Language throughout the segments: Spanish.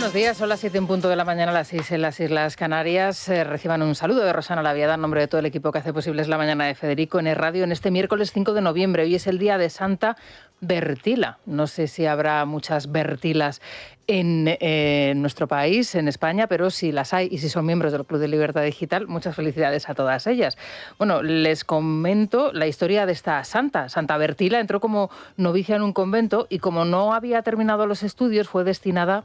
Buenos días, son las 7 en punto de la mañana, las 6 en las Islas Canarias. Reciban un saludo de Rosana Laviada en nombre de todo el equipo que hace posible Es la Mañana de Federico en Es Radio en este miércoles 5 de noviembre. Hoy es el día de Santa Bertila. No sé si habrá muchas Bertilas en nuestro país, en España, pero si las hay y si son miembros del Club de Libertad Digital, muchas felicidades a todas ellas. Bueno, les comento la historia de esta santa. Santa Bertila entró como novicia en un convento y como no había terminado los estudios fue destinada...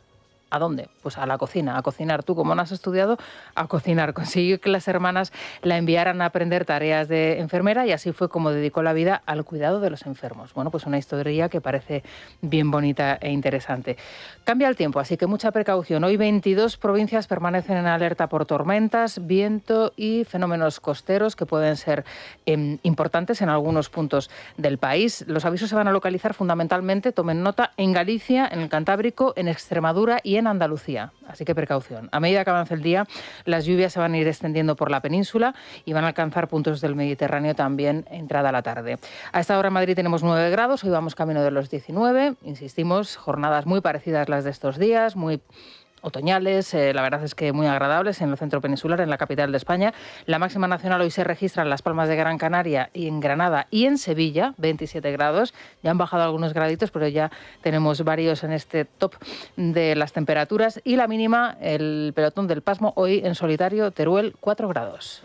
¿A dónde? Pues a la cocina, a cocinar. Tú, como no has estudiado, a cocinar. Consiguió que las hermanas la enviaran a aprender tareas de enfermera y así fue como dedicó la vida al cuidado de los enfermos. Bueno, pues una historia que parece bien bonita e interesante. Cambia el tiempo, así que mucha precaución. Hoy 22 provincias permanecen en alerta por tormentas, viento y fenómenos costeros que pueden ser importantes en algunos puntos del país. Los avisos se van a localizar fundamentalmente, tomen nota, en Galicia, en el Cantábrico, en Extremadura y en Andalucía, así que precaución. A medida que avance el día, las lluvias se van a ir extendiendo por la península y van a alcanzar puntos del Mediterráneo también entrada la tarde. A esta hora en Madrid tenemos 9 grados, hoy vamos camino de los 19, insistimos, jornadas muy parecidas a las de estos días, muy otoñales, la verdad es que muy agradables en el centro peninsular, en la capital de España. La máxima nacional hoy se registra en Las Palmas de Gran Canaria y en Granada y en Sevilla, 27 grados. Ya han bajado algunos graditos, pero ya tenemos varios en este top de las temperaturas. Y la mínima, el pelotón del Pasmo, hoy en solitario, Teruel, 4 grados.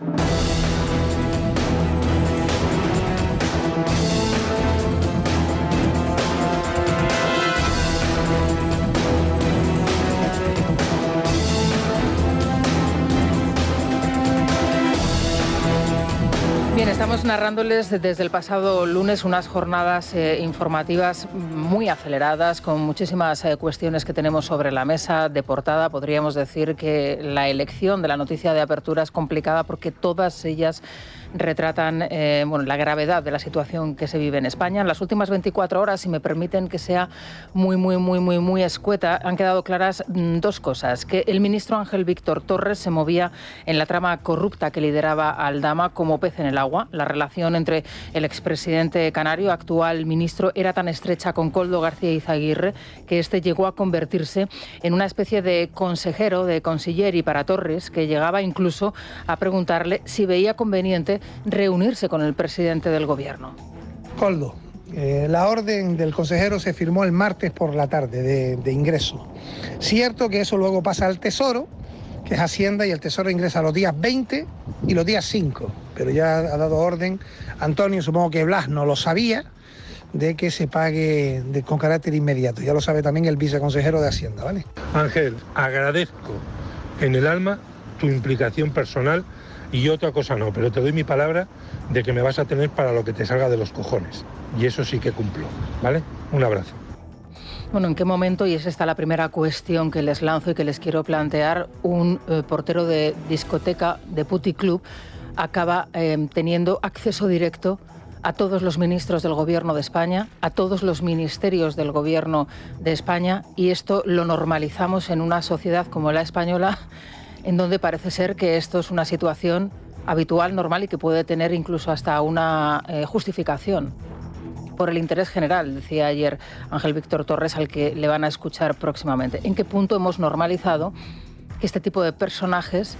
Bien, estamos narrándoles desde el pasado lunes unas jornadas informativas muy aceleradas, con muchísimas cuestiones que tenemos sobre la mesa. De portada podríamos decir que la elección de la noticia de apertura es complicada porque todas ellas retratan la gravedad de la situación que se vive en España. En las últimas 24 horas, si me permiten que sea muy escueta, han quedado claras dos cosas. Que el ministro Ángel Víctor Torres se movía en la trama corrupta que lideraba Aldama como pez en el agua. La relación entre el expresidente canario, actual ministro, era tan estrecha con Koldo García Izaguirre que este llegó a convertirse en una especie de consejero, de consiglieri para Torres, que llegaba incluso a preguntarle si veía conveniente reunirse con el presidente del gobierno. Koldo, la orden del consejero se firmó el martes por la tarde de ingreso. Cierto que eso luego pasa al Tesoro, que es Hacienda, y el Tesoro ingresa los días 20 y los días 5. Pero ya ha dado orden Antonio, supongo que Blas no lo sabía, de que se pague con carácter inmediato. Ya lo sabe también el viceconsejero de Hacienda, ¿vale? Ángel, agradezco en el alma tu implicación personal y otra cosa no, pero te doy mi palabra de que me vas a tener para lo que te salga de los cojones. Y eso sí que cumplo, ¿vale? Un abrazo. Bueno, ¿en qué momento, y es esta la primera cuestión que les lanzo y que les quiero plantear, un portero de discoteca, de puticlub, acaba teniendo acceso directo a todos los ministros del Gobierno de España, a todos los ministerios del Gobierno de España, y esto lo normalizamos en una sociedad como la española, en donde parece ser que esto es una situación habitual, normal y que puede tener incluso hasta una justificación por el interés general, decía ayer Ángel Víctor Torres, al que le van a escuchar próximamente. ¿En qué punto hemos normalizado que este tipo de personajes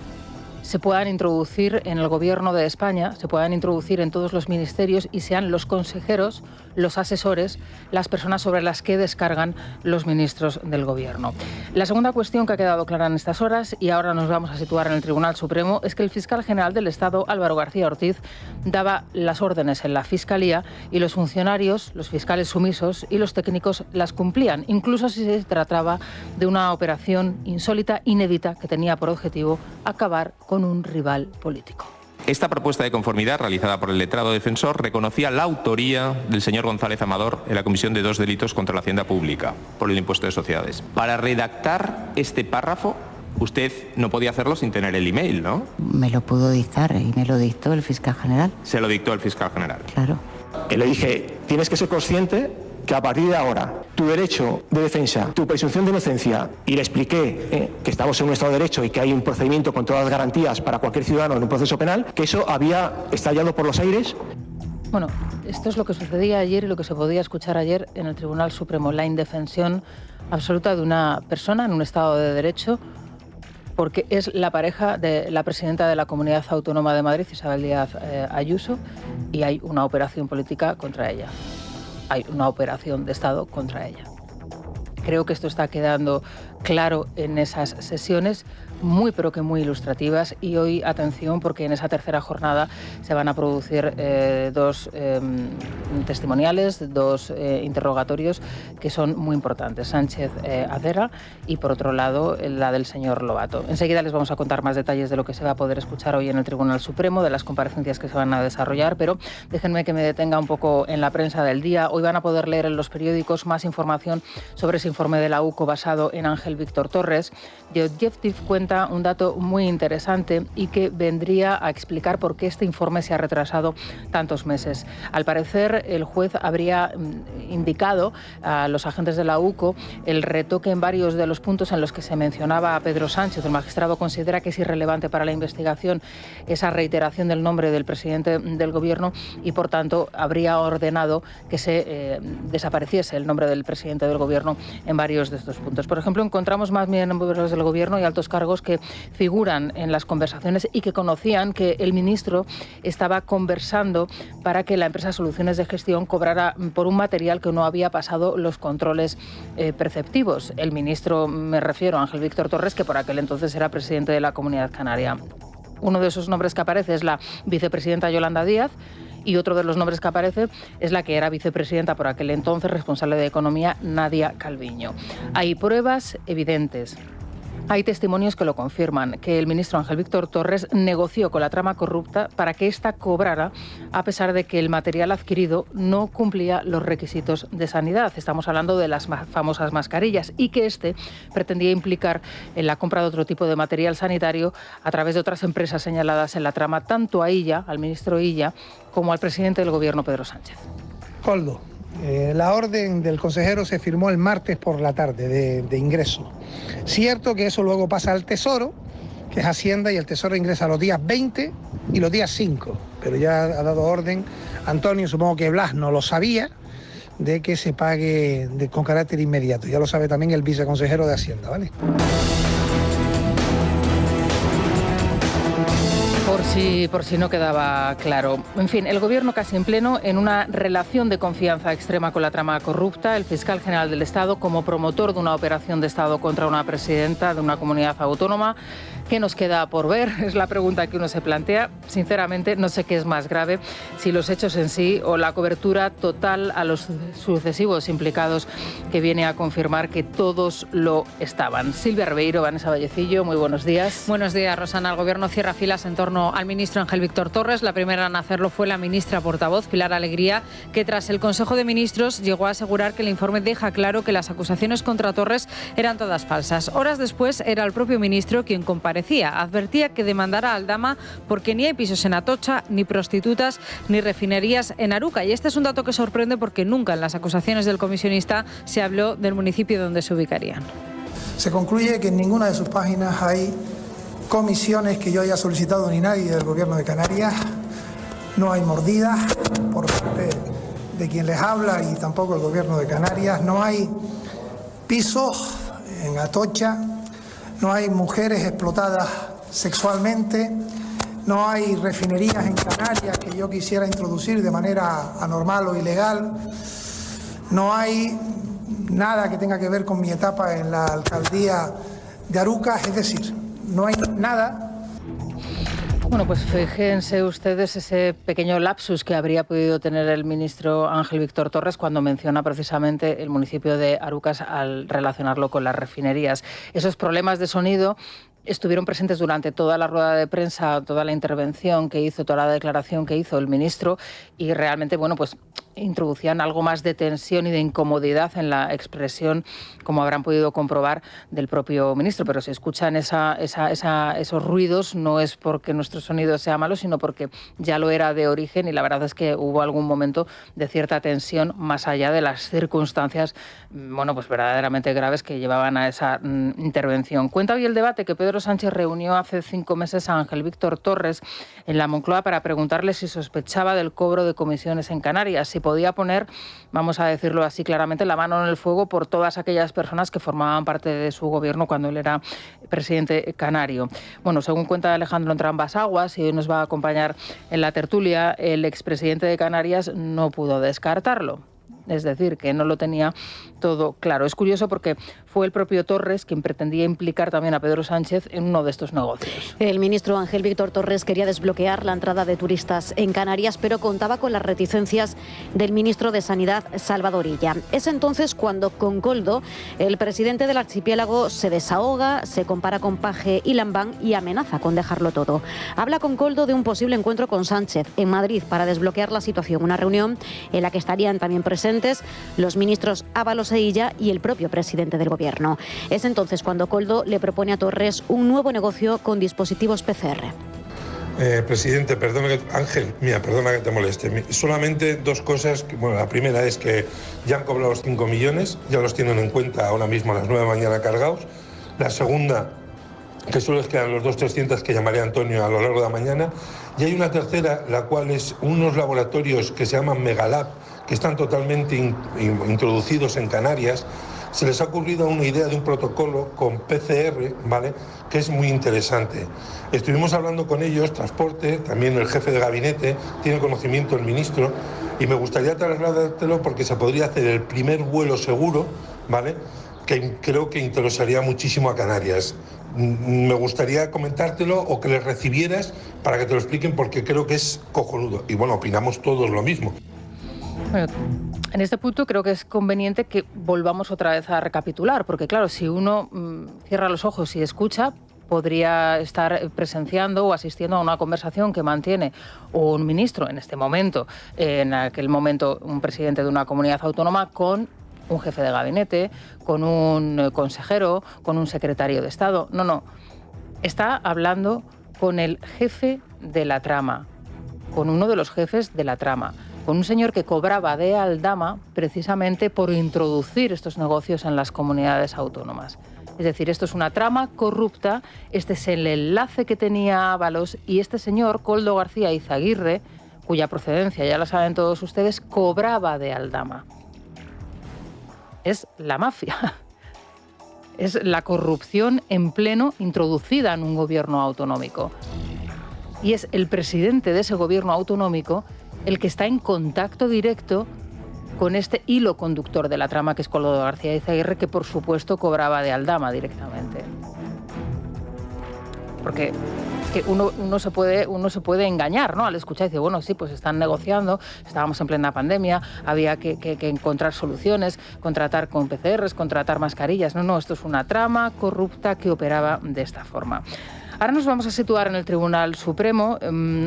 se puedan introducir en el Gobierno de España, se puedan introducir en todos los ministerios y sean los consejeros, los asesores, las personas sobre las que descargan los ministros del Gobierno? La segunda cuestión que ha quedado clara en estas horas, y ahora nos vamos a situar en el Tribunal Supremo, es que el fiscal general del Estado, Álvaro García Ortiz, daba las órdenes en la Fiscalía y los funcionarios, los fiscales sumisos y los técnicos las cumplían, incluso si se trataba de una operación insólita, inédita, que tenía por objetivo acabar con un rival político. Esta propuesta de conformidad, realizada por el letrado defensor, reconocía la autoría del señor González Amador en la comisión de 2 delitos contra la hacienda pública por el impuesto de sociedades. Para redactar este párrafo, usted no podía hacerlo sin tener el email, ¿no? Me lo pudo dictar y me lo dictó el fiscal general. Se lo dictó el fiscal general. Claro. Le dije, tienes que ser consciente que a partir de ahora tu derecho de defensa, tu presunción de inocencia, y le expliqué que estamos en un Estado de Derecho y que hay un procedimiento con todas las garantías para cualquier ciudadano en un proceso penal, que eso había estallado por los aires. Bueno, esto es lo que sucedía ayer y lo que se podía escuchar ayer en el Tribunal Supremo, la indefensión absoluta de una persona en un Estado de Derecho, porque es la pareja de la presidenta de la Comunidad Autónoma de Madrid, Isabel Díaz Ayuso, y hay una operación política contra ella. Hay una operación de Estado contra ella. Creo que esto está quedando claro en esas sesiones, muy pero que muy ilustrativas, y hoy atención porque en esa tercera jornada se van a producir dos testimoniales, dos interrogatorios que son muy importantes, Sánchez Adera y por otro lado la del señor Lobato. Enseguida les vamos a contar más detalles de lo que se va a poder escuchar hoy en el Tribunal Supremo, de las comparecencias que se van a desarrollar, pero déjenme que me detenga un poco en la prensa del día. Hoy van a poder leer en los periódicos más información sobre ese informe de la UCO basado en Ángel Víctor Torres. The Objective cuenta un dato muy interesante y que vendría a explicar por qué este informe se ha retrasado tantos meses. Al parecer, el juez habría indicado a los agentes de la UCO el retoque en varios de los puntos en los que se mencionaba a Pedro Sánchez. El magistrado considera que es irrelevante para la investigación esa reiteración del nombre del presidente del Gobierno y, por tanto, habría ordenado que se desapareciese el nombre del presidente del Gobierno en varios de estos puntos. Por ejemplo, encontramos más miembros del Gobierno y altos cargos que figuran en las conversaciones y que conocían que el ministro estaba conversando para que la empresa Soluciones de Gestión cobrara por un material que no había pasado los controles preceptivos. El ministro, me refiero a Ángel Víctor Torres, que por aquel entonces era presidente de la Comunidad Canaria. Uno de esos nombres que aparece es la vicepresidenta Yolanda Díaz, y otro de los nombres que aparece es la que era vicepresidenta por aquel entonces, responsable de Economía, Nadia Calviño. Hay pruebas evidentes. Hay testimonios que lo confirman, que el ministro Ángel Víctor Torres negoció con la trama corrupta para que ésta cobrara, a pesar de que el material adquirido no cumplía los requisitos de sanidad. Estamos hablando de las famosas mascarillas, y que este pretendía implicar en la compra de otro tipo de material sanitario a través de otras empresas señaladas en la trama, tanto a Illa, al ministro Illa, como al presidente del Gobierno, Pedro Sánchez. Coldo. La orden del consejero se firmó el martes por la tarde de ingreso. Cierto que eso luego pasa al Tesoro, que es Hacienda, y el Tesoro ingresa los días 20 y los días 5. Pero ya ha dado orden, Antonio, supongo que Blas no lo sabía, de que se pague con carácter inmediato. Ya lo sabe también el viceconsejero de Hacienda, ¿vale? Por si no quedaba claro. En fin, el Gobierno casi en pleno en una relación de confianza extrema con la trama corrupta. El fiscal general del Estado, como promotor de una operación de Estado contra una presidenta de una comunidad autónoma. ¿Qué nos queda por ver? Es la pregunta que uno se plantea. Sinceramente, no sé qué es más grave, si los hechos en sí o la cobertura total a los sucesivos implicados, que viene a confirmar que todos lo estaban. Silvia Ribeiro, Vanessa Vallecillo, muy buenos días. Buenos días, Rosana. El Gobierno cierra filas en torno al ministro Ángel Víctor Torres. La primera en hacerlo fue la ministra portavoz, Pilar Alegría, que tras el Consejo de Ministros llegó a asegurar que el informe deja claro que las acusaciones contra Torres eran todas falsas. Horas después era el propio ministro quien comparecía. Advertía que demandará a Aldama porque ni hay pisos en Atocha, ni prostitutas, ni refinerías en Aruca. Y este es un dato que sorprende porque nunca en las acusaciones del comisionista se habló del municipio donde se ubicarían. Se concluye que en ninguna de sus páginas hay comisiones que yo haya solicitado ni nadie del Gobierno de Canarias. No hay mordidas por parte de quien les habla y tampoco el Gobierno de Canarias. No hay pisos en Atocha. No hay mujeres explotadas sexualmente, no hay refinerías en Canarias que yo quisiera introducir de manera anormal o ilegal, no hay nada que tenga que ver con mi etapa en la alcaldía de Aruca, es decir, no hay nada. Bueno, pues fíjense ustedes ese pequeño lapsus que habría podido tener el ministro Ángel Víctor Torres cuando menciona precisamente el municipio de Arucas al relacionarlo con las refinerías. Esos problemas de sonido estuvieron presentes durante toda la rueda de prensa, toda la intervención que hizo, toda la declaración que hizo el ministro, y realmente, bueno, pues introducían algo más de tensión y de incomodidad en la expresión, como habrán podido comprobar, del propio ministro. Pero si escuchan esos ruidos, no es porque nuestro sonido sea malo, sino porque ya lo era de origen, y la verdad es que hubo algún momento de cierta tensión más allá de las circunstancias, bueno, pues verdaderamente graves que llevaban a esa intervención. Cuenta hoy El Debate que Pedro Sánchez reunió hace 5 meses a Ángel Víctor Torres en la Moncloa para preguntarle si sospechaba del cobro de comisiones en Canarias, si podía poner, vamos a decirlo así claramente, la mano en el fuego por todas aquellas personas que formaban parte de su gobierno cuando él era presidente canario. Bueno, según cuenta Alejandro Entrambas-Aguas, y hoy nos va a acompañar en la tertulia, el expresidente de Canarias no pudo descartarlo. Es decir, que no lo tenía todo claro. Es curioso porque fue el propio Torres quien pretendía implicar también a Pedro Sánchez en uno de estos negocios. El ministro Ángel Víctor Torres quería desbloquear la entrada de turistas en Canarias, pero contaba con las reticencias del ministro de Sanidad, Salvador Illa. Es entonces cuando, con Koldo, el presidente del archipiélago se desahoga, se compara con Paje y Lambán y amenaza con dejarlo todo. Habla con Koldo de un posible encuentro con Sánchez en Madrid para desbloquear la situación. Una reunión en la que estarían también presentes los ministros Ábalos e Illa y el propio presidente del gobierno. Es entonces cuando Koldo le propone a Torres un nuevo negocio con dispositivos PCR. Presidente, Ángel, perdona que te moleste. Solamente 2 cosas. Bueno, la primera es que ya han cobrado los 5 millones, ya los tienen en cuenta ahora mismo a las 9 de la mañana cargados. La segunda, que solo les quedan los 200-300 que llamaré Antonio a lo largo de la mañana. Y hay una tercera, la cual es unos laboratorios que se llaman Megalab, que están totalmente introducidos en Canarias. Se les ha ocurrido una idea de un protocolo con PCR, ¿vale?, que es muy interesante. Estuvimos hablando con ellos, transporte, también el jefe de gabinete, tiene conocimiento el ministro, y me gustaría trasladártelo porque se podría hacer el primer vuelo seguro, ¿vale?, que creo que interesaría muchísimo a Canarias. Me gustaría comentártelo o que les recibieras para que te lo expliquen, porque creo que es cojonudo. Y bueno, opinamos todos lo mismo. Bueno, en este punto creo que es conveniente que volvamos otra vez a recapitular, porque claro, si uno cierra los ojos y escucha, podría estar presenciando o asistiendo a una conversación que mantiene un ministro en este momento, en aquel momento un presidente de una comunidad autónoma, con un jefe de gabinete, con un consejero, con un secretario de Estado. No. Está hablando con el jefe de la trama, con uno de los jefes de la trama, con un señor que cobraba de aldama precisamente por introducir estos negocios en las comunidades autónomas. Es decir, esto es una trama corrupta, este es el enlace que tenía Ábalos, y este señor, Koldo García Izaguirre, cuya procedencia ya la saben todos ustedes, cobraba de aldama. Es la mafia. Es la corrupción en pleno introducida en un gobierno autonómico. Y es el presidente de ese gobierno autonómico el que está en contacto directo con este hilo conductor de la trama, que es Koldo García Izaguirre, que por supuesto cobraba de aldama directamente. Porque que uno se puede engañar, ¿no?, al escuchar y decir, bueno, sí, pues están negociando, estábamos en plena pandemia, había que encontrar soluciones, contratar con PCRs, contratar mascarillas. No, esto es una trama corrupta que operaba de esta forma. Ahora nos vamos a situar en el Tribunal Supremo.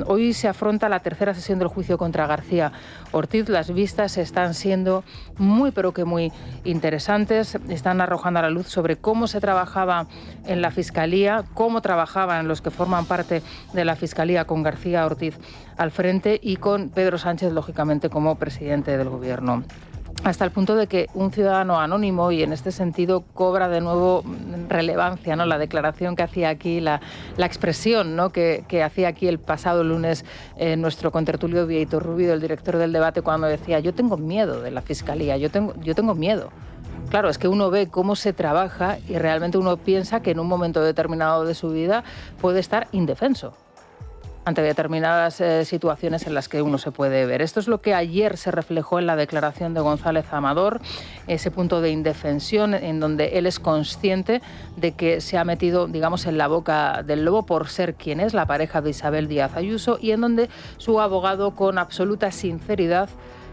Hoy se afronta la 3ª sesión del juicio contra García Ortiz. Las vistas están siendo muy, pero que muy interesantes. Están arrojando a la luz sobre cómo se trabajaba en la Fiscalía, cómo trabajaban los que forman parte de la Fiscalía con García Ortiz al frente y con Pedro Sánchez, lógicamente, como presidente del Gobierno. Hasta el punto de que un ciudadano anónimo, y en este sentido cobra de nuevo relevancia, ¿no?, la declaración que hacía aquí, la expresión, ¿no?, que hacía aquí el pasado lunes nuestro contertulio Vieito Rubido, el director del Debate, cuando decía: yo tengo miedo de la Fiscalía, yo tengo miedo. Claro, es que uno ve cómo se trabaja y realmente uno piensa que en un momento determinado de su vida puede estar indefenso ante determinadas situaciones en las que uno se puede ver. Esto es lo que ayer se reflejó en la declaración de González Amador, ese punto de indefensión en donde él es consciente de que se ha metido, digamos, en la boca del lobo por ser quien es, la pareja de Isabel Díaz Ayuso, y en donde su abogado, con absoluta sinceridad,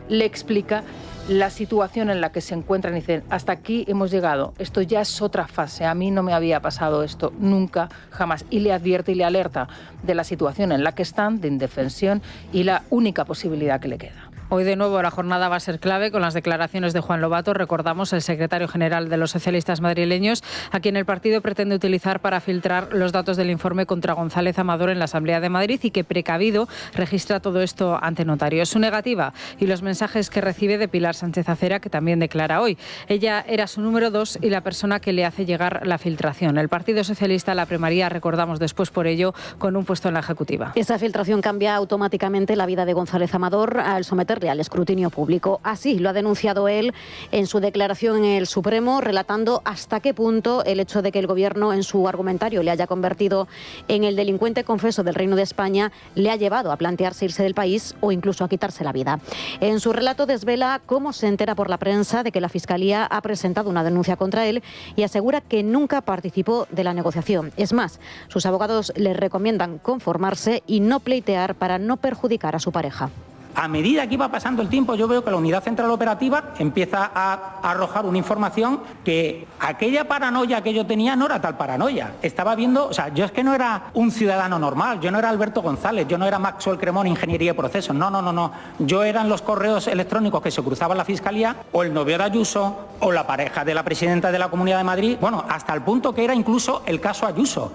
le explica la situación en la que se encuentran y dicen: hasta aquí hemos llegado, esto ya es otra fase, a mí no me había pasado esto nunca, jamás. Y le advierte y le alerta de la situación en la que están, de indefensión, y la única posibilidad que le queda. Hoy de nuevo la jornada va a ser clave con las declaraciones de Juan Lobato, recordamos, el secretario general de los socialistas madrileños, a quien el partido pretende utilizar para filtrar los datos del informe contra González Amador en la Asamblea de Madrid y que, precavido, registra todo esto ante notario. Su negativa y los mensajes que recibe de Pilar Sánchez Acera, que también declara hoy. Ella era su número 2 y la persona que le hace llegar la filtración. El Partido Socialista la premaría, recordamos, después por ello, con un puesto en la Ejecutiva. Esa filtración cambia automáticamente la vida de González Amador al someterle al escrutinio público. Así lo ha denunciado él en su declaración en el Supremo, relatando hasta qué punto el hecho de que el Gobierno en su argumentario le haya convertido en el delincuente confeso del Reino de España le ha llevado a plantearse irse del país o incluso a quitarse la vida. En su relato desvela cómo se entera por la prensa de que la Fiscalía ha presentado una denuncia contra él y asegura que nunca participó de la negociación. Es más, sus abogados le recomiendan conformarse y no pleitear para no perjudicar a su pareja. A medida que iba pasando el tiempo, yo veo que la Unidad Central Operativa empieza a arrojar una información que aquella paranoia que yo tenía no era tal paranoia. Estaba viendo, o sea, yo es que no era un ciudadano normal, yo no era Alberto González, yo no era Maxwell Cremón, Ingeniería y Procesos, no. Yo eran los correos electrónicos que se cruzaban la Fiscalía, o el novio de Ayuso, o la pareja de la presidenta de la Comunidad de Madrid, bueno, hasta el punto que era incluso el caso Ayuso.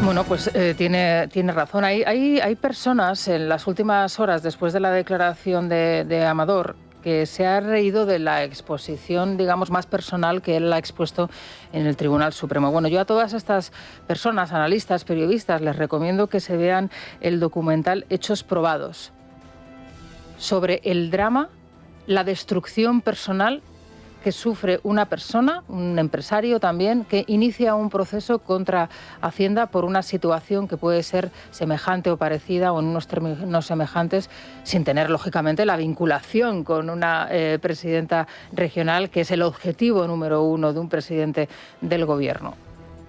Bueno, pues tiene razón. Hay personas en las últimas horas, después de la declaración de Amador, que se ha reído de la exposición, digamos, más personal que él ha expuesto en el Tribunal Supremo. Bueno, yo a todas estas personas, analistas, periodistas, les recomiendo que se vean el documental Hechos Probados sobre el drama, la destrucción personal que sufre una persona, un empresario también, que inicia un proceso contra Hacienda por una situación que puede ser semejante o parecida o en unos términos semejantes, sin tener, lógicamente, la vinculación con una presidenta regional, que es el objetivo número 1 de un presidente del Gobierno.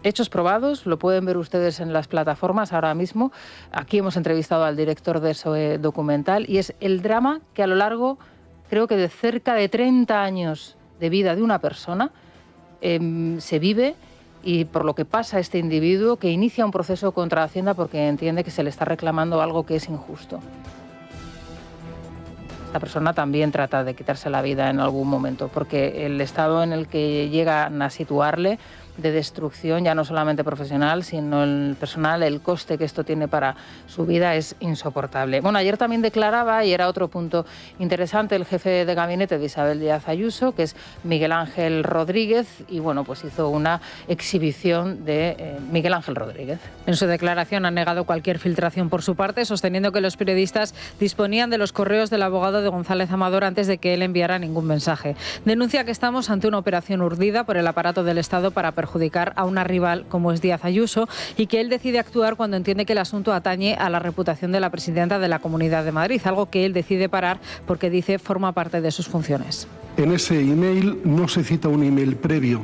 Hechos Probados, lo pueden ver ustedes en las plataformas ahora mismo. Aquí hemos entrevistado al director de ese documental y es el drama que a lo largo, creo que de cerca de 30 años de vida de una persona, se vive y por lo que pasa este individuo que inicia un proceso contra Hacienda porque entiende que se le está reclamando algo que es injusto. Esta persona también trata de quitarse la vida en algún momento porque el estado en el que llegan a situarle de destrucción, ya no solamente profesional, sino el personal, el coste que esto tiene para su vida es insoportable. Bueno, ayer también declaraba, y era otro punto interesante, el jefe de gabinete de Isabel Díaz Ayuso, que es Miguel Ángel Rodríguez, y bueno, pues hizo una exhibición de Miguel Ángel Rodríguez. En su declaración ha negado cualquier filtración por su parte, sosteniendo que los periodistas disponían de los correos del abogado de González Amador antes de que él enviara ningún mensaje. Denuncia que estamos ante una operación urdida por el aparato del Estado para perjudicar a una rival como es Díaz Ayuso y que él decide actuar cuando entiende que el asunto atañe a la reputación de la presidenta de la Comunidad de Madrid, algo que él decide parar porque dice forma parte de sus funciones. En ese email no se cita un email previo,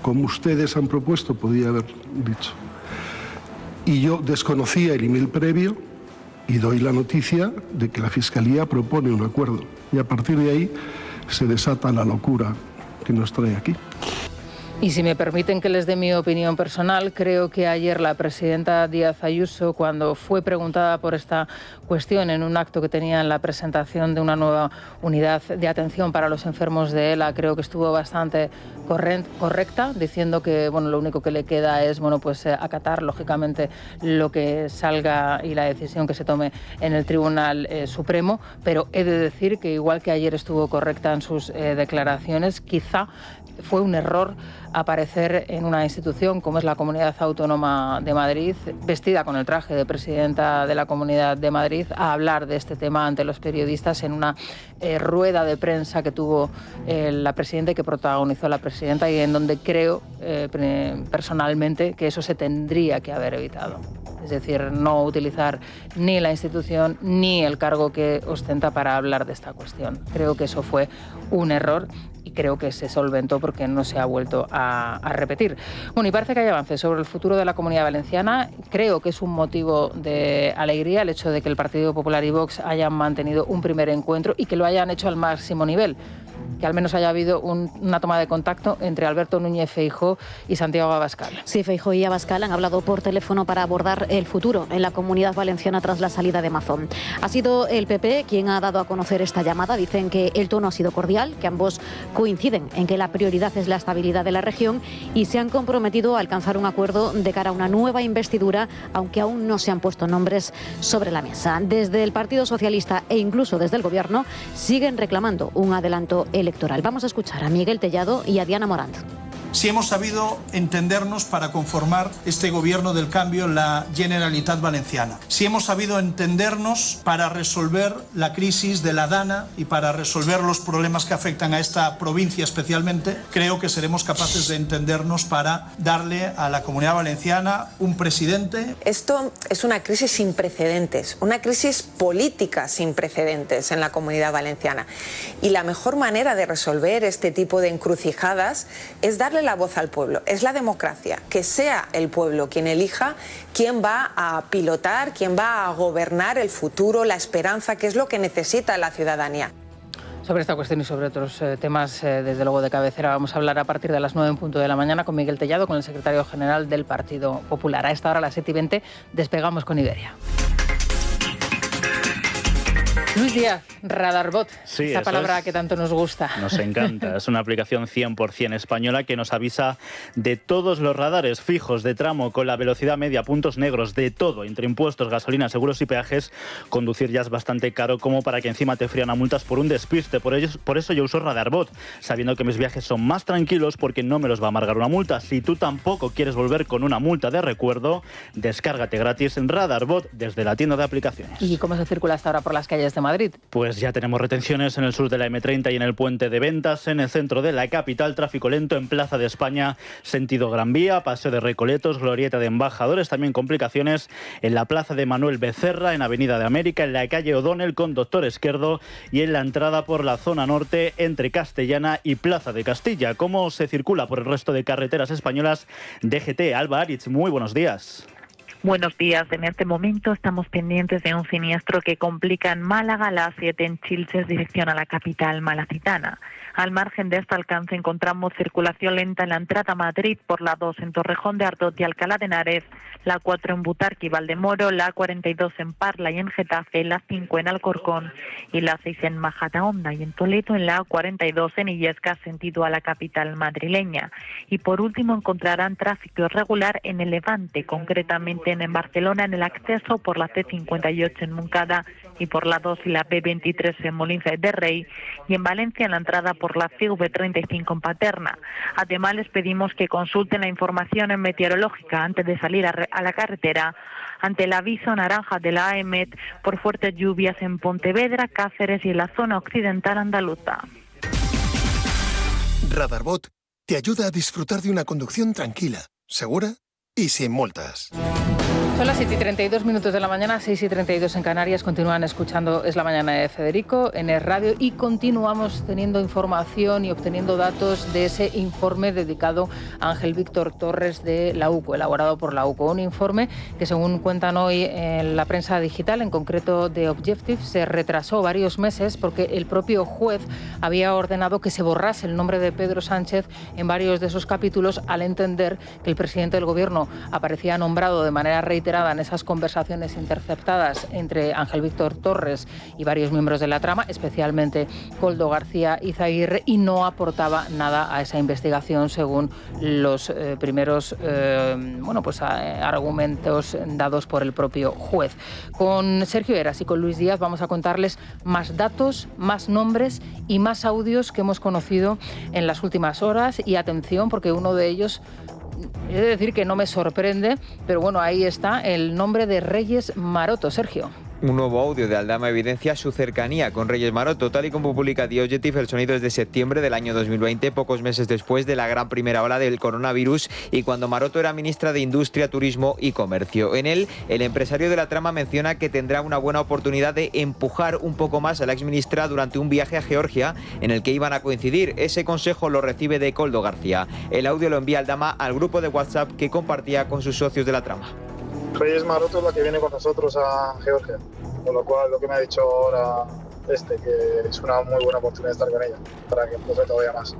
como ustedes han propuesto, podía haber dicho. Y yo desconocía el email previo y doy la noticia de que la Fiscalía propone un acuerdo. Y a partir de ahí se desata la locura que nos trae aquí. Y si me permiten que les dé mi opinión personal, creo que ayer la presidenta Díaz Ayuso, cuando fue preguntada por esta cuestión en un acto que tenía en la presentación de una nueva unidad de atención para los enfermos de ELA, creo que estuvo bastante correcta, diciendo que bueno, lo único que le queda es bueno, pues, acatar, lógicamente, lo que salga y la decisión que se tome en el Tribunal Supremo, pero he de decir que igual que ayer estuvo correcta en sus declaraciones, quizá fue un error aparecer en una institución como es la Comunidad Autónoma de Madrid, vestida con el traje de presidenta de la Comunidad de Madrid, a hablar de este tema ante los periodistas en una rueda de prensa que tuvo la presidenta y que protagonizó la presidenta y en donde creo personalmente que eso se tendría que haber evitado. Es decir, no utilizar ni la institución ni el cargo que ostenta para hablar de esta cuestión. Creo que eso fue un error y creo que se solventó porque no se ha vuelto a repetir. Bueno, y parece que hay avances sobre el futuro de la Comunidad Valenciana. Creo que es un motivo de alegría el hecho de que el Partido Popular y Vox hayan mantenido un primer encuentro y que lo hayan hecho al máximo nivel. que al menos haya habido una toma de contacto entre Alberto Núñez Feijóo y Santiago Abascal. Sí, Feijóo y Abascal han hablado por teléfono para abordar el futuro en la Comunidad Valenciana tras la salida de Mazón. Ha sido el PP quien ha dado a conocer esta llamada. Dicen que el tono ha sido cordial, que ambos coinciden en que la prioridad es la estabilidad de la región y se han comprometido a alcanzar un acuerdo de cara a una nueva investidura, aunque aún no se han puesto nombres sobre la mesa. Desde el Partido Socialista e incluso desde el Gobierno siguen reclamando un adelanto electoral. Vamos a escuchar a Miguel Tellado y a Diana Morant. Si hemos sabido entendernos para conformar este gobierno del cambio en la Generalitat Valenciana. Si hemos sabido entendernos para resolver la crisis de la Dana y para resolver los problemas que afectan a esta provincia especialmente, creo que seremos capaces de entendernos para darle a la Comunidad Valenciana un presidente. Esto es una crisis sin precedentes, una crisis política sin precedentes en la Comunidad Valenciana. Y la mejor manera de resolver este tipo de encrucijadas es darle la voz al pueblo, es la democracia, que sea el pueblo quien elija quién va a pilotar, quién va a gobernar el futuro, la esperanza, que es lo que necesita la ciudadanía. Sobre esta cuestión y sobre otros temas, desde luego de cabecera, vamos a hablar a partir de las 9 en punto de la mañana con Miguel Tellado, con el secretario general del Partido Popular. A esta hora, a las 7:20, despegamos con Iberia. Luis Díaz, RadarBot, sí, esa palabra que tanto nos gusta. Nos encanta, es una aplicación 100% española que nos avisa de todos los radares fijos de tramo con la velocidad media, puntos negros, de todo, entre impuestos, gasolina, seguros y peajes. Conducir ya es bastante caro como para que encima te frían a multas por un despiste. Por eso yo uso RadarBot, sabiendo que mis viajes son más tranquilos porque no me los va a amargar una multa. Si tú tampoco quieres volver con una multa de recuerdo, descárgate gratis en RadarBot desde la tienda de aplicaciones. ¿Y cómo se circula hasta ahora por las calles de Madrid? Pues ya tenemos retenciones en el sur de la M30 y en el puente de Ventas, en el centro de la capital, tráfico lento en Plaza de España, sentido Gran Vía, Paseo de Recoletos, Glorieta de Embajadores, también complicaciones en la Plaza de Manuel Becerra, en Avenida de América, en la calle O'Donnell con Doctor Esquerdo y en la entrada por la zona norte entre Castellana y Plaza de Castilla. ¿Cómo se circula por el resto de carreteras españolas? DGT, Alba Aritz, muy buenos días. Buenos días. En este momento estamos pendientes de un siniestro que complica en Málaga la A7 en Chilches, dirección a la capital malacitana. Al margen de este alcance encontramos circulación lenta en la entrada a Madrid por la 2 en Torrejón de Ardoz y Alcalá de Henares, la 4 en Butarque y Valdemoro, la 42 en Parla y en Getafe, la 5 en Alcorcón y la 6 en Majadahonda y en Toledo, en la 42 en Illescas, sentido a la capital madrileña. Y por último encontrarán tráfico irregular en el Levante, concretamente en Barcelona en el acceso por la C58 en Moncada y por la 2 y la P23 en Molins de Rey, y en Valencia en la entrada por la CV35 en Paterna. Además les pedimos que consulten la información meteorológica antes de salir a la carretera ante el aviso naranja de la AEMET por fuertes lluvias en Pontevedra, Cáceres y en la zona occidental andaluza. RadarBot te ayuda a disfrutar de una conducción tranquila, segura y sin multas. Son las 7:32 de la mañana, 6:32 en Canarias. Continúan escuchando Es la Mañana de Federico en Es Radio y continuamos teniendo información y obteniendo datos de ese informe dedicado a Ángel Víctor Torres de la UCO, elaborado por la UCO. Un informe que, según cuentan hoy en la prensa digital, en concreto de Objective, se retrasó varios meses porque el propio juez había ordenado que se borrase el nombre de Pedro Sánchez en varios de esos capítulos, al entender que el presidente del Gobierno aparecía nombrado de manera reiterada en esas conversaciones interceptadas entre Ángel Víctor Torres y varios miembros de la trama, especialmente Koldo García Izaguirre, y no aportaba nada a esa investigación según los primeros argumentos dados por el propio juez. Con Sergio Heras y con Luis Díaz vamos a contarles más datos, más nombres y más audios que hemos conocido en las últimas horas. Y atención, porque uno de ellos, he de decir que no me sorprende, pero bueno, ahí está el nombre de Reyes Maroto. Sergio. Un nuevo audio de Aldama evidencia su cercanía con Reyes Maroto. Tal y como publica The Objective, el sonido es de septiembre del año 2020, pocos meses después de la gran primera ola del coronavirus y cuando Maroto era ministra de Industria, Turismo y Comercio. En él, el empresario de la trama menciona que tendrá una buena oportunidad de empujar un poco más a la exministra durante un viaje a Georgia en el que iban a coincidir. Ese consejo lo recibe de Koldo García. El audio lo envía Aldama al grupo de WhatsApp que compartía con sus socios de la trama. Reyes Maroto es la que viene con nosotros a Georgia, con lo cual lo que me ha dicho ahora que es una muy buena oportunidad de estar con ella, para que empuje todavía más.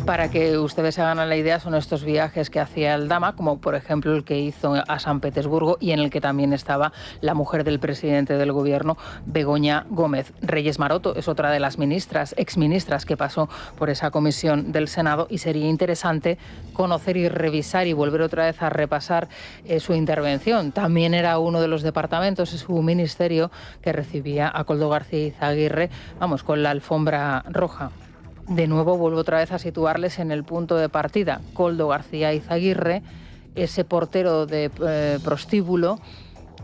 Para que ustedes se hagan la idea, son estos viajes que hacía Aldama, como por ejemplo el que hizo a San Petersburgo y en el que también estaba la mujer del presidente del gobierno, Begoña Gómez. Reyes Maroto es otra de las exministras que pasó por esa comisión del Senado, y sería interesante conocer y revisar y volver otra vez a repasar su intervención. También era uno de los departamentos de su ministerio que recibía a Koldo García Izaguirre, con la alfombra roja. De nuevo vuelvo otra vez a situarles en el punto de partida. Koldo García Izaguirre, ese portero de prostíbulo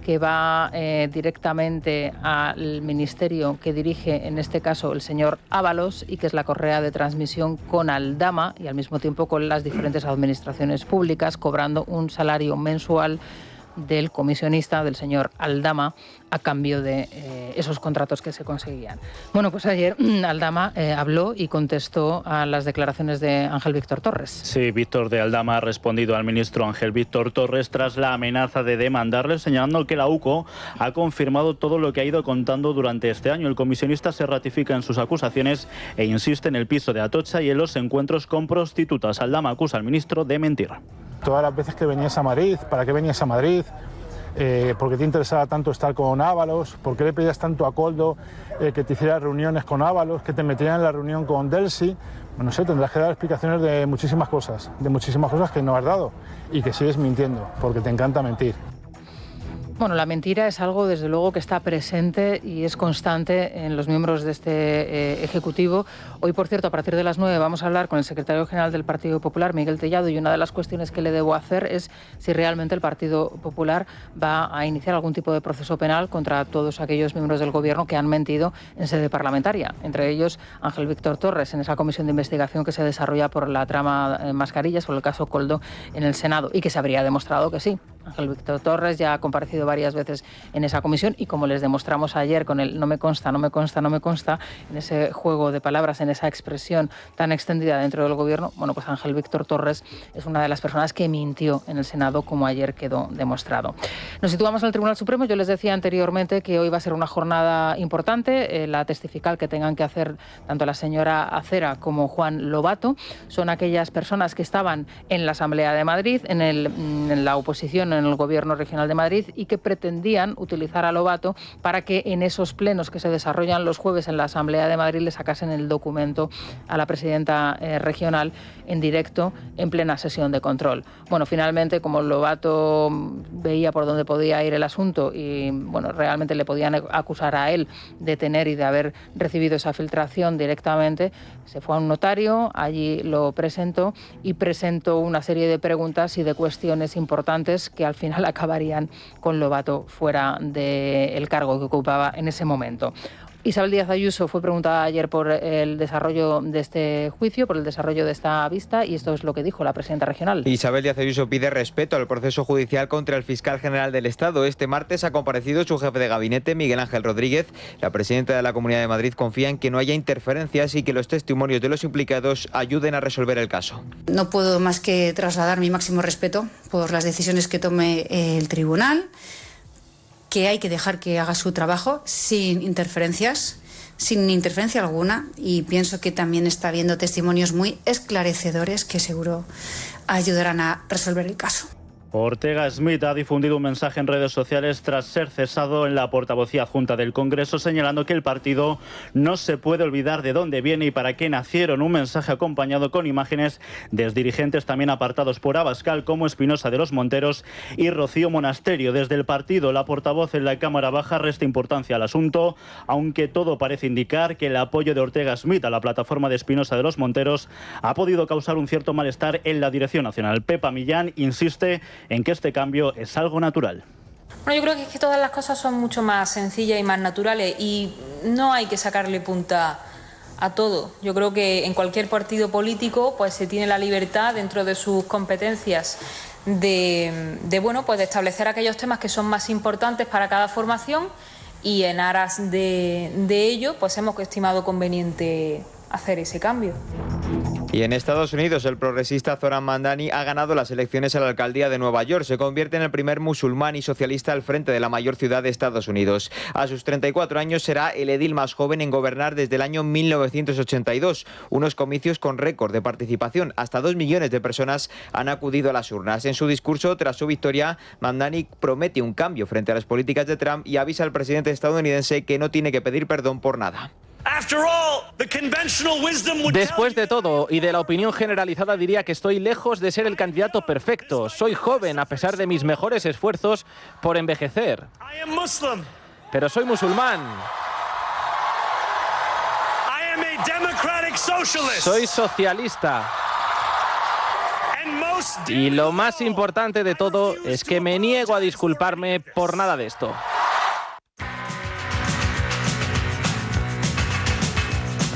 que va directamente al ministerio que dirige, en este caso, el señor Ábalos, y que es la correa de transmisión con Aldama y al mismo tiempo con las diferentes administraciones públicas, cobrando un salario mensual del comisionista, del señor Aldama, a cambio de esos contratos que se conseguían. Bueno, pues ayer Aldama habló y contestó a las declaraciones de Ángel Víctor Torres. Sí, Víctor de Aldama ha respondido al ministro Ángel Víctor Torres tras la amenaza de demandarle, señalando que la UCO ha confirmado todo lo que ha ido contando durante este año. El comisionista se ratifica en sus acusaciones e insiste en el piso de Atocha y en los encuentros con prostitutas. Aldama acusa al ministro de mentir. Todas las veces que venías a Madrid, ¿para qué venías a Madrid? ¿Por qué te interesaba tanto estar con Ábalos? ¿Por qué le pedías tanto a Koldo que te hiciera reuniones con Ábalos, que te metiera en la reunión con Delsi? No sé, tendrás que dar explicaciones de muchísimas cosas que no has dado y que sigues mintiendo, porque te encanta mentir. Bueno, la mentira es algo, desde luego, que está presente y es constante en los miembros de este Ejecutivo. Hoy, por cierto, a partir de las 9 vamos a hablar con el secretario general del Partido Popular, Miguel Tellado, y una de las cuestiones que le debo hacer es si realmente el Partido Popular va a iniciar algún tipo de proceso penal contra todos aquellos miembros del Gobierno que han mentido en sede parlamentaria. Entre ellos, Ángel Víctor Torres, en esa comisión de investigación que se desarrolla por la trama Mascarillas, por el caso Koldo en el Senado, y que se habría demostrado que sí. Ángel Víctor Torres ya ha comparecido varias veces en esa comisión y, como les demostramos ayer con el no me consta, no me consta, no me consta, en ese juego de palabras, en esa expresión tan extendida dentro del Gobierno, bueno, pues Ángel Víctor Torres es una de las personas que mintió en el Senado, como ayer quedó demostrado. Nos situamos en el Tribunal Supremo. Yo les decía anteriormente que hoy va a ser una jornada importante. La testifical que tengan que hacer tanto la señora Acera como Juan Lobato son aquellas personas que estaban en la Asamblea de Madrid, en la oposición, en el Gobierno regional de Madrid, y que pretendían utilizar a Lobato para que en esos plenos que se desarrollan los jueves en la Asamblea de Madrid le sacasen el documento a la presidenta regional en directo, en plena sesión de control. Bueno, finalmente, como Lobato veía por dónde podía ir el asunto y, bueno, realmente le podían acusar a él de tener y de haber recibido esa filtración directamente, se fue a un notario, allí lo presentó y presentó una serie de preguntas y de cuestiones importantes que al final acabarían con Lobato fuera del cargo que ocupaba en ese momento. Isabel Díaz Ayuso fue preguntada ayer por el desarrollo de este juicio, por el desarrollo de esta vista, y esto es lo que dijo la presidenta regional. Isabel Díaz Ayuso pide respeto al proceso judicial contra el fiscal general del Estado. Este martes ha comparecido su jefe de gabinete, Miguel Ángel Rodríguez. La presidenta de la Comunidad de Madrid confía en que no haya interferencias y que los testimonios de los implicados ayuden a resolver el caso. No puedo más que trasladar mi máximo respeto por las decisiones que tome el tribunal, que hay que dejar que haga su trabajo sin interferencia alguna, y pienso que también está habiendo testimonios muy esclarecedores que seguro ayudarán a resolver el caso. Ortega Smith ha difundido un mensaje en redes sociales tras ser cesado en la portavocía adjunta del Congreso, señalando que el partido no se puede olvidar de dónde viene y para qué nacieron. Un mensaje acompañado con imágenes de dirigentes también apartados por Abascal, como Espinosa de los Monteros y Rocío Monasterio. Desde el partido, la portavoz en la Cámara Baja resta importancia al asunto, aunque todo parece indicar que el apoyo de Ortega Smith a la plataforma de Espinosa de los Monteros ha podido causar un cierto malestar en la dirección nacional. Pepa Millán insiste en que este cambio es algo natural. Bueno, yo creo que es que todas las cosas son mucho más sencillas y más naturales y no hay que sacarle punta a todo. Yo creo que en cualquier partido político pues se tiene la libertad dentro de sus competencias de establecer aquellos temas que son más importantes para cada formación, y en aras de ello pues hemos estimado conveniente hacer ese cambio. Y en Estados Unidos, el progresista Zohran Mamdani ha ganado las elecciones a la alcaldía de Nueva York. Se convierte en el primer musulmán y socialista al frente de la mayor ciudad de Estados Unidos. A sus 34 años será el edil más joven en gobernar desde el año 1982. Unos comicios con récord de participación. Hasta 2 millones de personas han acudido a las urnas. En su discurso, tras su victoria, Mamdani promete un cambio frente a las políticas de Trump y avisa al presidente estadounidense que no tiene que pedir perdón por nada. Después de todo y de la opinión generalizada, diría que estoy lejos de ser el candidato perfecto. Soy joven a pesar de mis mejores esfuerzos por envejecer. Pero soy musulmán. Soy socialista. Y lo más importante de todo es que me niego a disculparme por nada de esto.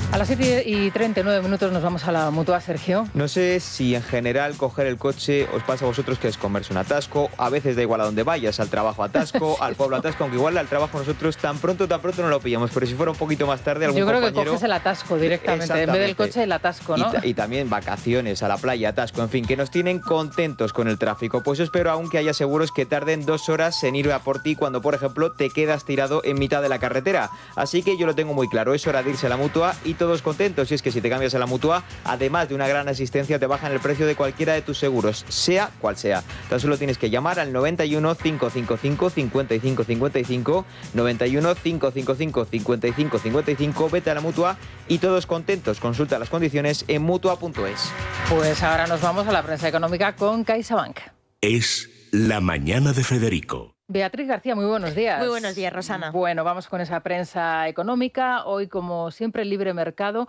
A las 7:39 nos vamos a la Mutua, Sergio. No sé si en general coger el coche os pasa a vosotros que es comerse un atasco. A veces da igual a donde vayas, al trabajo atasco, al pueblo atasco, aunque igual al trabajo nosotros tan pronto no lo pillamos. Pero si fuera un poquito más tarde, algún compañero... Yo creo que coges el atasco directamente, en vez del coche el atasco, ¿no? Y también vacaciones, a la playa, atasco, en fin, que nos tienen contentos con el tráfico. Pues yo espero aún que haya seguros que tarden 2 horas en ir a por ti cuando, por ejemplo, te quedas tirado en mitad de la carretera. Así que yo lo tengo muy claro, es hora de irse a la Mutua y todos contentos. Y es que si te cambias a la Mutua, además de una gran asistencia, te bajan el precio de cualquiera de tus seguros, sea cual sea. Tan solo tienes que llamar al 91 555 55 55, 91 555 55 55, vete a la Mutua y todos contentos. Consulta las condiciones en Mutua.es. Pues ahora nos vamos a la prensa económica con CaixaBank. Es la mañana de Federico. Beatriz García, muy buenos días. Muy buenos días, Rosana. Bueno, vamos con esa prensa económica. Hoy, como siempre, libre mercado.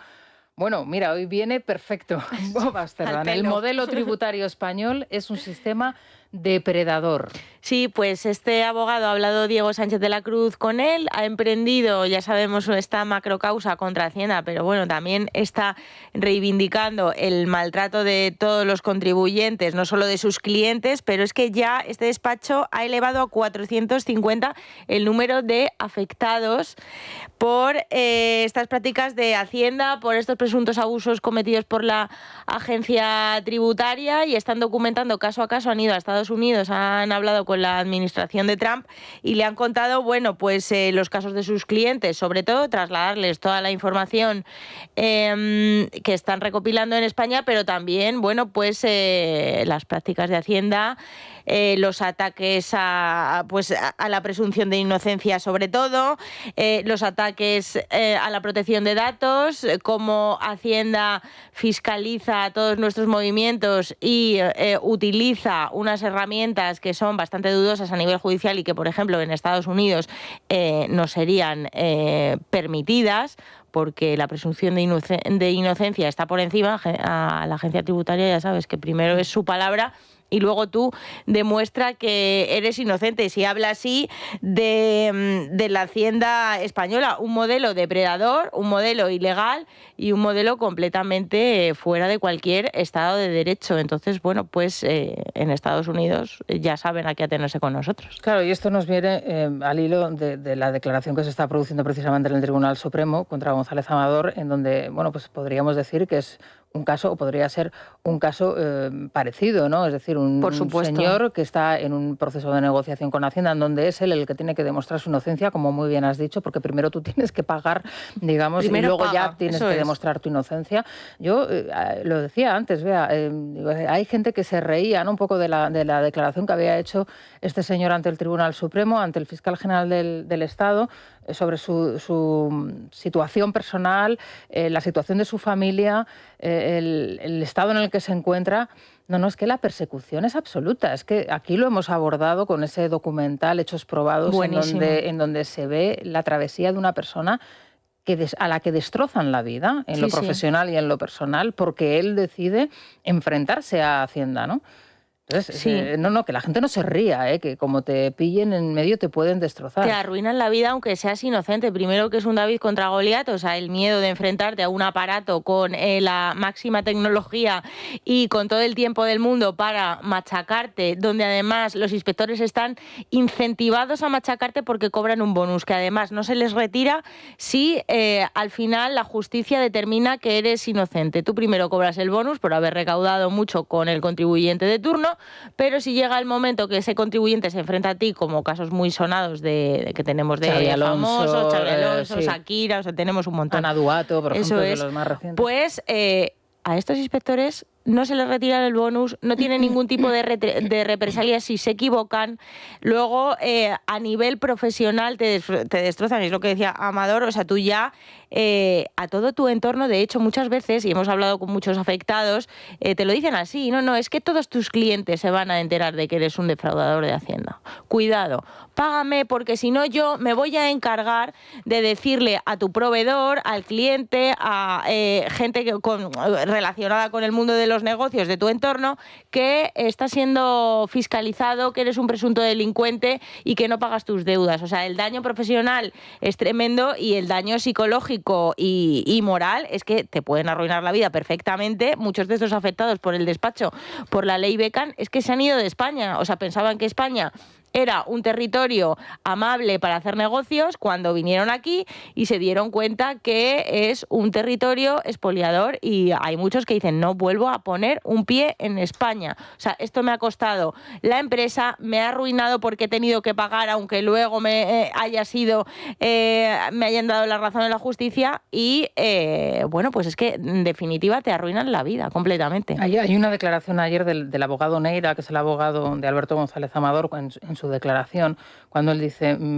Bueno, mira, hoy viene perfecto. El modelo tributario español es un sistema depredador. Sí, pues este abogado, ha hablado Diego Sánchez de la Cruz con él, ha emprendido, ya sabemos, esta macrocausa contra Hacienda, pero bueno, también está reivindicando el maltrato de todos los contribuyentes, no solo de sus clientes, pero es que ya este despacho ha elevado a 450 el número de afectados por estas prácticas de Hacienda, por estos presuntos abusos cometidos por la agencia tributaria, y están documentando caso a caso. Han ido a Estados Unidos, han hablado con la administración de Trump y le han contado, bueno, pues los casos de sus clientes, sobre todo trasladarles toda la información que están recopilando en España, pero también, bueno, pues las prácticas de Hacienda, los ataques a la presunción de inocencia, sobre todo, los ataques a la protección de datos, cómo Hacienda fiscaliza todos nuestros movimientos y utiliza unas herramientas que son bastante dudosas a nivel judicial y que, por ejemplo, en Estados Unidos no serían permitidas, porque la presunción de inocencia está por encima. A la agencia tributaria ya sabes que primero es su palabra y luego tú demuestra que eres inocente. Si habla así de la Hacienda española, un modelo depredador, un modelo ilegal y un modelo completamente fuera de cualquier Estado de Derecho. Entonces, bueno, pues en Estados Unidos ya saben a qué atenerse con nosotros. Claro, y esto nos viene al hilo de la declaración que se está produciendo precisamente en el Tribunal Supremo contra González Amador, en donde, bueno, pues podríamos decir que es un caso, o podría ser un caso parecido, ¿no? Es decir, un señor que está en un proceso de negociación con Hacienda, en donde es él el que tiene que demostrar su inocencia, como muy bien has dicho, porque primero tú tienes que pagar, digamos, y luego ya tienes que demostrar tu inocencia. Yo lo decía antes, vea, hay gente que se reía, ¿no?, un poco de la declaración que había hecho este señor ante el Tribunal Supremo, ante el fiscal general del Estado, sobre su situación personal, la situación de su familia, el estado en el que se encuentra. No, es que la persecución es absoluta. Es que aquí lo hemos abordado con ese documental Hechos Probados, en donde se ve la travesía de una persona a la que destrozan la vida, en lo profesional y en lo personal, porque él decide enfrentarse a Hacienda, ¿no? Entonces, Sí. que la gente no se ría, que como te pillen en medio te pueden destrozar. Te arruinan la vida aunque seas inocente. Primero que es un David contra Goliat, o sea, el miedo de enfrentarte a un aparato con la máxima tecnología y con todo el tiempo del mundo para machacarte, donde además los inspectores están incentivados a machacarte porque cobran un bonus, que además no se les retira si al final la justicia determina que eres inocente. Tú primero cobras el bonus por haber recaudado mucho con el contribuyente de turno, pero si llega el momento que ese contribuyente se enfrenta a ti, como casos muy sonados de que tenemos de Xabi Alonso, famosos, Xabi Alonso, sí. Shakira, o sea, tenemos un montón. Ana Duato, por ejemplo, Eso de es. los más recientes. Pues a estos inspectores no se les retira el bonus, no tienen ningún tipo de represalias si se equivocan. Luego, a nivel profesional te destrozan, es lo que decía Amador, o sea, tú ya a todo tu entorno, de hecho, muchas veces, y hemos hablado con muchos afectados, te lo dicen así, no, es que todos tus clientes se van a enterar de que eres un defraudador de Hacienda. Cuidado, págame, porque si no yo me voy a encargar de decirle a tu proveedor, al cliente, a gente relacionada con el mundo de los negocios de tu entorno, que está siendo fiscalizado, que eres un presunto delincuente y que no pagas tus deudas. O sea, el daño profesional es tremendo y el daño psicológico y moral es que te pueden arruinar la vida perfectamente. Muchos de estos afectados por el despacho, por la ley Becan, es que se han ido de España. O sea, pensaban que España era un territorio amable para hacer negocios cuando vinieron aquí y se dieron cuenta que es un territorio expoliador, y hay muchos que dicen no vuelvo a poner un pie en España. O sea, esto me ha costado la empresa, me ha arruinado porque he tenido que pagar aunque luego me hayan dado la razón en la justicia y bueno, pues es que en definitiva te arruinan la vida completamente. Hay una declaración ayer del abogado Neira, que es el abogado de Alberto González Amador, en su declaración, cuando él dice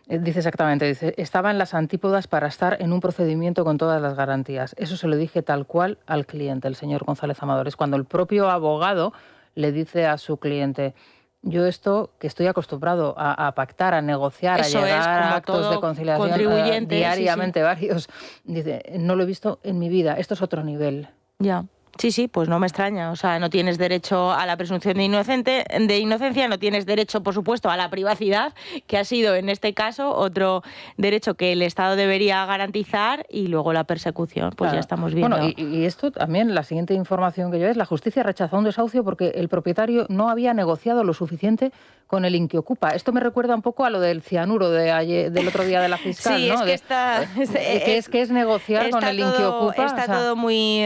exactamente, estaba en las antípodas para estar en un procedimiento con todas las garantías. Eso se lo dije tal cual al cliente, el señor González Amador. Es cuando el propio abogado le dice a su cliente: yo esto, que estoy acostumbrado a pactar, a negociar, eso a llegar a actos de conciliación diariamente, sí. Varios, dice, no lo he visto en mi vida, esto es otro nivel. Ya. Sí, pues no me extraña. O sea, no tienes derecho a la presunción de inocencia, no tienes derecho, por supuesto, a la privacidad, que ha sido, en este caso, otro derecho que el Estado debería garantizar, y luego la persecución, pues claro. Ya estamos viendo. Bueno, y esto también, la siguiente información que yo es, la justicia rechazó un desahucio porque el propietario no había negociado lo suficiente con el Inquiocupa. Esto me recuerda un poco a lo del cianuro del otro día de la fiscal, sí, ¿no? Que es negociar con el Inquiocupa. Está todo muy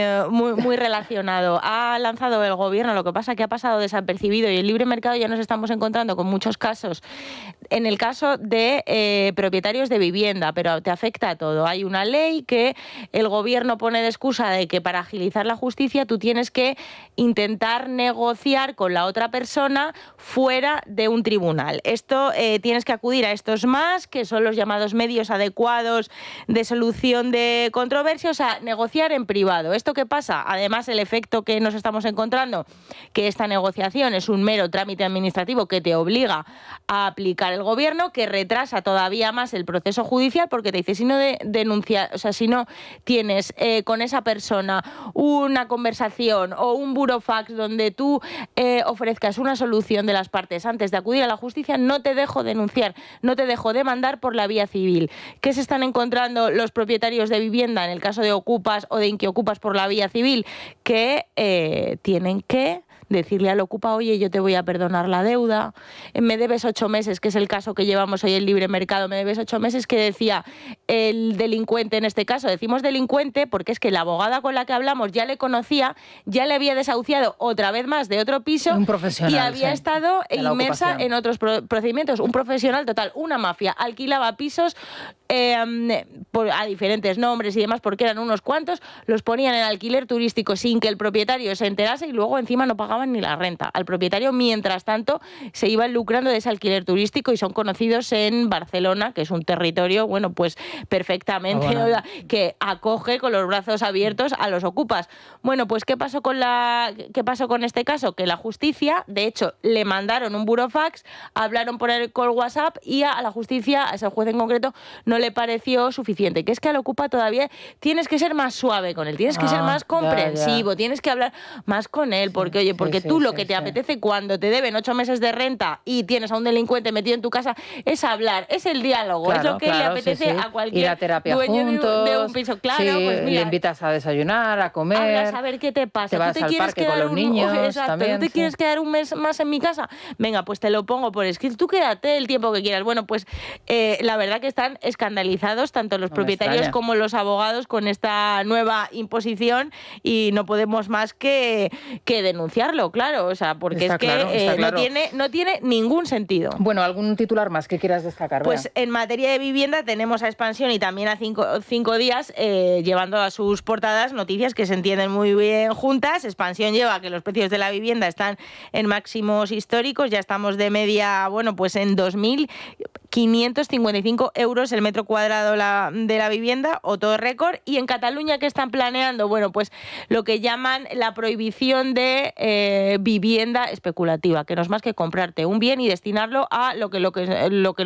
relacionado. Ha lanzado el gobierno, lo que pasa que ha pasado desapercibido, y el libre mercado ya nos estamos encontrando con muchos casos. En el caso de propietarios de vivienda, pero te afecta a todo. Hay una ley que el gobierno pone de excusa de que para agilizar la justicia tú tienes que intentar negociar con la otra persona fuera de un tribunal. Esto tienes que acudir a estos MAS, que son los llamados medios adecuados de solución de controversia, o sea, negociar en privado. ¿Esto qué pasa? Además, el efecto que nos estamos encontrando, que esta negociación es un mero trámite administrativo que te obliga a aplicar el gobierno, que retrasa todavía más el proceso judicial, porque te dice, si no denuncias, o sea, si no tienes con esa persona una conversación o un burofax donde tú ofrezcas una solución de las partes antes de acudir a la justicia, no te dejo denunciar, no te dejo demandar por la vía civil. ¿Qué se están encontrando los propietarios de vivienda en el caso de ocupas o de inquiocupas por la vía civil? Que tienen que decirle al ocupa, oye, yo te voy a perdonar la deuda, me debes 8 meses, que es el caso que llevamos hoy en libre mercado, me debes 8 meses, que decía el delincuente en este caso. Decimos delincuente porque es que la abogada con la que hablamos ya le conocía, ya le había desahuciado otra vez más de otro piso y había estado inmersa en otros procedimientos. Un profesional total, una mafia, alquilaba pisos a diferentes nombres y demás, porque eran unos cuantos, los ponían en alquiler turístico sin que el propietario se enterase, y luego encima no pagaban ni la renta al propietario. Mientras tanto, se iban lucrando de ese alquiler turístico, y son conocidos en Barcelona, que es un territorio, bueno, pues perfectamente, que acoge con los brazos abiertos a los ocupas. Bueno, pues ¿qué pasó con este caso? Que la justicia, de hecho, le mandaron un burofax, hablaron por el call WhatsApp, y a la justicia, a ese juez en concreto, no le pareció suficiente, que es que al Ocupa todavía tienes que ser más suave con él, tienes que ser más comprensivo, tienes que hablar más con él, porque oye, porque tú lo que te apetece cuando te deben 8 meses de renta y tienes a un delincuente metido en tu casa es hablar, es el diálogo, es lo que le apetece a cualquier ir a terapia dueño juntos, de un piso. Claro, pues mira, le invitas a desayunar, a comer, hablas a ver qué te pasa, te vas al parque con los niños, exacto, también, ¿tú te quieres quedar un mes más en mi casa? Venga, pues te lo pongo por escrito, tú quédate el tiempo que quieras. Bueno, pues la verdad que están escandalizados tanto los propietarios como los abogados con esta nueva imposición y no podemos más que denunciarlo, claro, o sea, porque está claro. No tiene ningún sentido. Bueno, ¿algún titular más que quieras destacar? Pues en materia de vivienda tenemos a Expansión y también a Cinco Días llevando a sus portadas noticias que se entienden muy bien juntas. Expansión lleva que los precios de la vivienda están en máximos históricos, ya estamos de media, bueno, pues en 2.555 euros el metro cuadrado de la vivienda, otro récord. Y en Cataluña, ¿qué están planeando? Bueno, pues lo que llaman la prohibición de vivienda especulativa, que no es más que comprarte un bien y destinarlo a lo que lo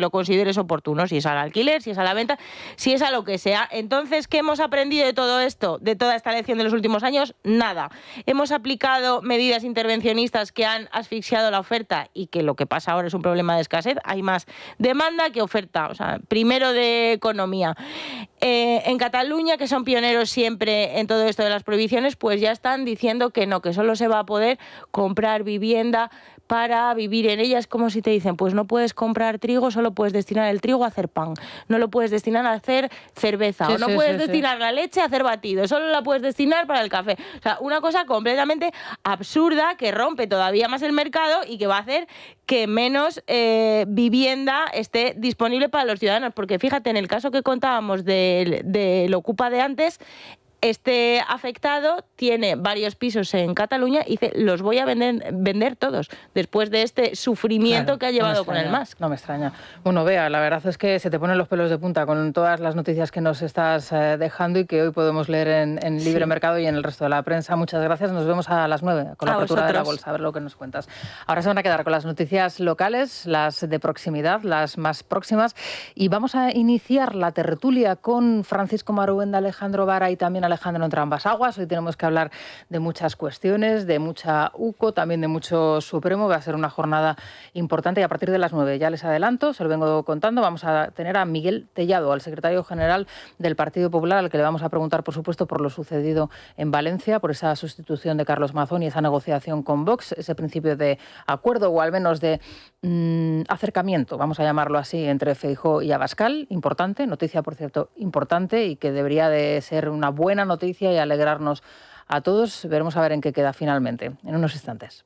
consideres oportuno, si es al alquiler, si es a la venta, si es a lo que sea. Entonces, ¿qué hemos aprendido de todo esto, de toda esta lección de los últimos años? Nada. Hemos aplicado medidas intervencionistas que han asfixiado la oferta y que lo que pasa ahora es un problema de escasez. Hay más demanda que oferta, o sea, primero de economía. En Cataluña, que son pioneros siempre en todo esto de las prohibiciones, pues ya están diciendo que no, que solo se va a poder comprar vivienda para vivir en ella. Es como si te dicen, pues no puedes comprar trigo, solo puedes destinar el trigo a hacer pan, no lo puedes destinar a hacer cerveza, o no puedes destinar la leche a hacer batido, solo la puedes destinar para el café. O sea, una cosa completamente absurda que rompe todavía más el mercado y que va a hacer que menos vivienda esté disponible para los ciudadanos. Porque fíjate, en el caso que contábamos del Ocupa de antes, este afectado tiene varios pisos en Cataluña y dice, los voy a vender todos, después de este sufrimiento que ha llevado con el MAS. No me extraña. Bueno, Bea, la verdad es que se te ponen los pelos de punta con todas las noticias que nos estás dejando y que hoy podemos leer en Libre Mercado y en el resto de la prensa. Muchas gracias. Nos vemos a las 9 con la apertura de la bolsa, a ver lo que nos cuentas. Ahora se van a quedar con las noticias locales, las de proximidad, las más próximas, y vamos a iniciar la tertulia con Francisco Maruenda, Alejandro Vara y también Alejandro entre ambas aguas. Hoy tenemos que hablar de muchas cuestiones, de mucha UCO, también de mucho Supremo. Va a ser una jornada importante y a partir de las 9, ya les adelanto, se lo vengo contando, vamos a tener a Miguel Tellado, al secretario general del Partido Popular, al que le vamos a preguntar, por supuesto, por lo sucedido en Valencia, por esa sustitución de Carlos Mazón y esa negociación con Vox, ese principio de acuerdo o al menos de acercamiento, vamos a llamarlo así, entre Feijóo y Abascal. Importante, noticia, por cierto, importante y que debería de ser una buena noticia y alegrarnos a todos. Veremos a ver en qué queda finalmente en unos instantes.